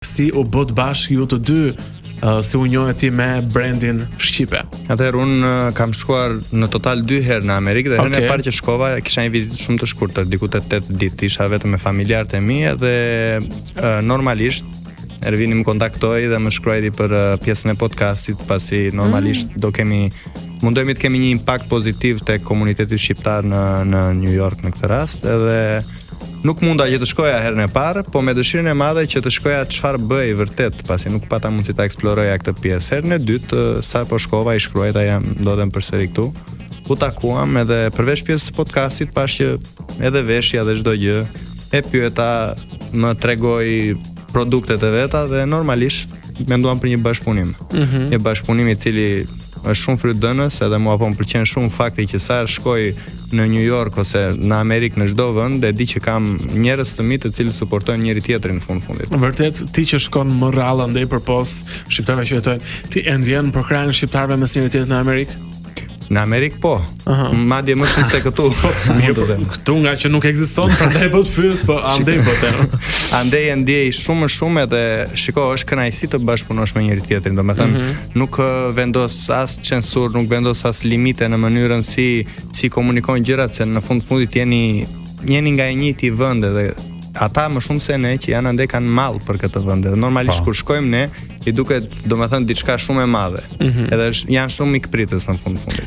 si u bët bashkë ju të dy, si u njohët ti me brandin shqipe? Atëherë unë kam shkuar në total 2 herë në Amerikë dhe herën e parë që shkova kisha një vizitë shumë të shkurtër, diku te 8 ditë, isha vetëm me familjarët e mi dhe normalisht Ervini më kontaktoi dhe më shkruajti për pjesën e podcastit, pasi normalisht mundojmë të kemi një impakt pozitiv tek komuniteti shqiptar në New York në këtë rast, edhe nuk munda që të shkoja herën e parë, po me dëshirën e madhe që të shkoja çfarë bëj vërtet, pasi nuk pata mundësi ta eksploroja këtë pjesë. Herën e dytë, sa po shkova, i shkruajta jam ndodhem përsëri këtu. U takuam edhe përveç pjesës së podcastit, pash që edhe veshja dhe çdo gjë, e pyeta, më tregoi produktet e veta dhe normalisht menduam për një bashkëpunim. Një bashkëpunim i cili është shumë frytdënës, edhe mua po më pëlqen shumë fakti që sa shkoj në New York ose në Amerikë, në çdo vend, e di që kam njerëz të mi të cilët suportojnë njëri tjetrin në fundit. Vërtet, ti që shkon më rrallë ndej përpos shqiptarëve që jetojnë, ti e ndjen për krahun shqiptarëve mes njëri tjetrit në Amerikë? Në Amerikë po. Madje më shumë se këtu. Këtu nga që nuk ekziston, prandaj po të pyes, po andej po them. Andej e ndjej shumë edhe shiko, është kënaqësi të bashkëpunosh me njëri tjetrin, domethënë nuk vendos as censur, nuk vendos as limite në mënyrën si komunikojnë gjërat, se në fundit jeni nga e njëjti vend dhe ata më shumë se ne që janë andej kanë mall për këtë vend. Dhe normalisht kur shkojmë ne, i duket domethënë diçka shumë e madhe. Edhe janë shumë mikpritës në fundit.